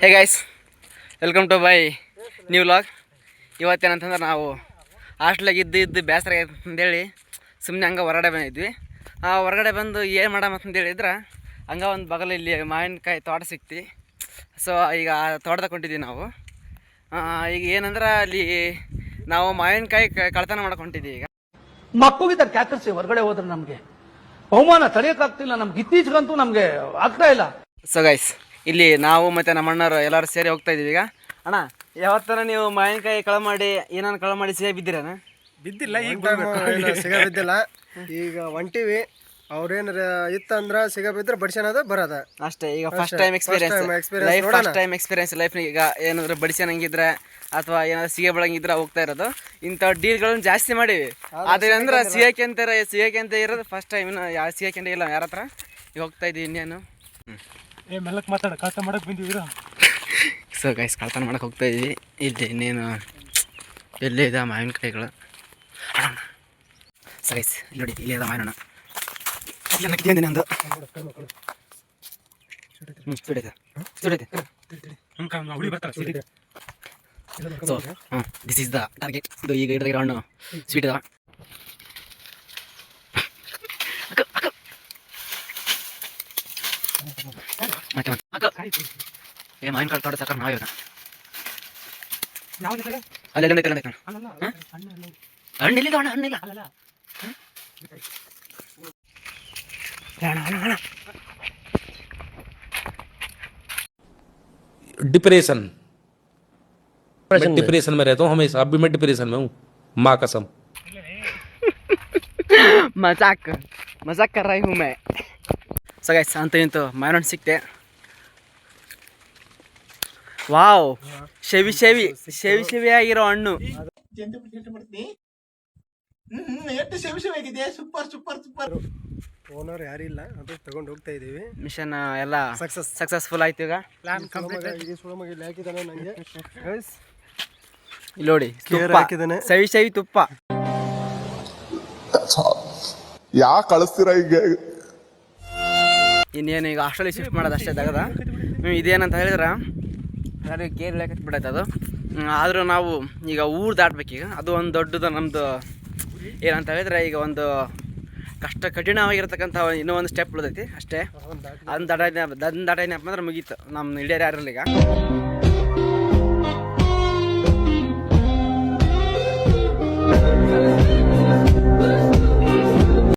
Hey guys, welcome to my new vlog. ಇವತ್ತೇನಂತಂದ್ರೆ ನಾವು ಹಾಸ್ಟ್ಲಾಗ ಇದ್ದು ಬೇಸರ ಆಗೈತೆ ಅಂತೇಳಿ ಸುಮ್ಮನೆ ಹಂಗೆ ಹೊರಗಡೆ ಬಂದಿದ್ವಿ. ಹೊರಗಡೆ ಬಂದು ಏನು ಮಾಡಮ್ಮ ಅಂತ ಹೇಳಿದ್ರೆ ಹಂಗೆ ಒಂದು ಬಗಲಲ್ಲಿ ಮಾವಿನಕಾಯಿ ತೋಟ ಸಿಕ್ತಿ. ಸೊ ಈಗ ತೋಟದಾಗ ಹೊಂಟಿದ್ವಿ ನಾವು. ಈಗ ಏನಂದ್ರೆ ಅಲ್ಲಿ ನಾವು ಮಾವಿನಕಾಯಿ ಕಳ್ತನ ಮಾಡಕ್ಕೆ ಹೊಂಟಿದ್ವಿ. ಈಗ ಮಕ್ಕಳಿಗೆ ಕ್ಯಾಕರ್ಸಿ ಹೊರಗಡೆ ಹೋದ್ರೆ ನಮಗೆ ಅವಮಾನ ತಡೆಯೋಕ್ಕಾಗ್ತಿಲ್ಲ. ನಮ್ಗೆ ಇತ್ತೀಚೆಗಂತೂ ನಮಗೆ ಆಗ್ತಾ ಇಲ್ಲ. ಸೊ ಗೈಸ್, ಇಲ್ಲಿ ನಾವು ಮತ್ತು ನಮ್ಮ ಅಣ್ಣರು ಎಲ್ಲರೂ ಸೇರಿ ಹೋಗ್ತಾ ಇದ್ದೀವಿ. ಈಗ ಅಣ್ಣ, ಯಾವತ್ತನ ನೀವು ಮಾವಿನಕಾಯಿ ಕಳ ಮಾಡಿ ಏನಾನು ಕಳ ಮಾಡಿ ಸಿಗ ಬಿದ್ದೀರಣ್ಣ? ಬಿದ್ದಿಲ್ಲ, ಈಗ ಸಿಗ ಬಿದ್ದಿಲ್ಲ. ಈಗ ಒಂಟಿವಿ. ಅವ್ರೇನಾರ ಇತ್ತಂದ್ರೆ ಸಿಗ ಬಿದ್ರೆ ಬಡಿಸೋದ ಬರೋದ ಅಷ್ಟೇ. ಈಗ ಫಸ್ಟ್ ಟೈಮ್ ಎಕ್ಸ್ಪೀರಿಯನ್ಸ್ ಲೈಫ್. ಈಗ ಏನಾದ್ರು ಬಡಿಸೋಣಂಗಿದ್ರೆ ಅಥವಾ ಏನಾದ್ರು ಸಿಗೆ ಬೆಳಂಗಿದ್ರೆ ಹೋಗ್ತಾ ಇರೋದು. ಇಂಥ ಡೀಲ್ಗಳನ್ನ ಜಾಸ್ತಿ ಮಾಡೀವಿ. ಆದರೆ ಅಂದ್ರೆ ಸಿಗಕ್ಕೆ ಅಂತ ಇರೋದು ಫಸ್ಟ್ ಟೈಮ್. ಇನ್ನು ಯಾವ ಸಿಗಕ್ಕೆ ಇಲ್ಲ ಯಾರ ಹತ್ರ. ಈಗ ಹೋಗ್ತಾ ಇದ್ದೀವಿ ಇನ್ನೇನು. ಸೊ ಗೈಸ್, ಕಳ್ತನ ಮಾಡಕ್ಕೆ ಹೋಗ್ತಾ ಇದ್ವಿ. ಇಲ್ಲಿ ಇನ್ನೇನು ಎಲ್ಲೇ ಇದೆ ಮಾವಿನಕಾಯಿಗಳು. ಸೊ ಗೈಸ್, ನೋಡಿ ಇಲ್ಲೇ ಇದೆ ಮಾವಿನ ಹಣ್ಣು. ನಂದು so this is the target. ಇದು ಈಗ ಹಿಡಿದಿರೋ ಹಣ್ಣು ಸ್ವೀಟ್ ಇದಾವ. ಏ ಮಾವಿನಕಾಯಿ ತೋಟ ಸಾಕಾರ ನಾವ್ ಅಲ್ಲಿ ಹಣ್ಣಿಲ್ಲ ಹಣ್ಣಿಲ್ಲ. डिप्रेशन में रहता हूँ हमेशा. अब भी मैं डिप्रेशन में हूँ, माँ कसम. मजाक कर रही हूँ मैं. ಸೊ ಗೈಸ್, ಅಂತೂ ಇಂತೂ ಮಾವಿನ ಹಣ್ಣು ಸಿಕ್ತೆ. ವಾವ್, ಶೆವಿ ಆಗಿರೋ ಹಣ್ಣು. ಓನರ್ ಯಾರಿಲ್ಲ, ಅದು ತಗೊಂಡು ಹೋಗ್ತಾ ಇದೀವಿ. ಮಿಷನ್ ಎಲ್ಲ ಸಕ್ಸಸ್ಫುಲ್ ಆಯ್ತು. ಈಗ ಹಾಕಿದಾನೆ ನಂಗೆ. ಇಲ್ಲಿ ನೋಡಿ, ಹಾಕಿದಾನೆ ಶವಿ ತುಪ್ಪ. ಯಾಕೆ ಕಳಿಸ್ತೀರ ಈಗ? ಇನ್ನೇನು ಈಗ ಹಾಸ್ಟೆಲಿಗೆ ಶಿಫ್ಟ್ ಮಾಡೋದು ಅಷ್ಟೇ ತಗದ. ಇದೇನಂತ ಹೇಳಿದ್ರೆ ಯಾರಿಗೆ ಕೇರ್ ಇಳಕತ್ ಬಿಡೈತೆ ಅದು. ಆದರೂ ನಾವು ಈಗ ಊರು ದಾಟ್ಬೇಕೀಗ. ಅದು ಒಂದು ದೊಡ್ಡದು ನಮ್ಮದು. ಏನಂತ ಹೇಳಿದ್ರೆ ಈಗ ಒಂದು ಕಠಿಣವಾಗಿರ್ತಕ್ಕಂಥ ಇನ್ನೂ ಒಂದು ಸ್ಟೆಪ್ ಉಳಿದೈತಿ ಅಷ್ಟೇ. ಅದನ್ನ ದಾಟೈನಪ್ಪ ಅಂದ್ರೆ ಮುಗೀತು, ನಮ್ಮ ಹಿಡಿಯೋರು ಯಾರಿಲ್ಲ ಈಗ.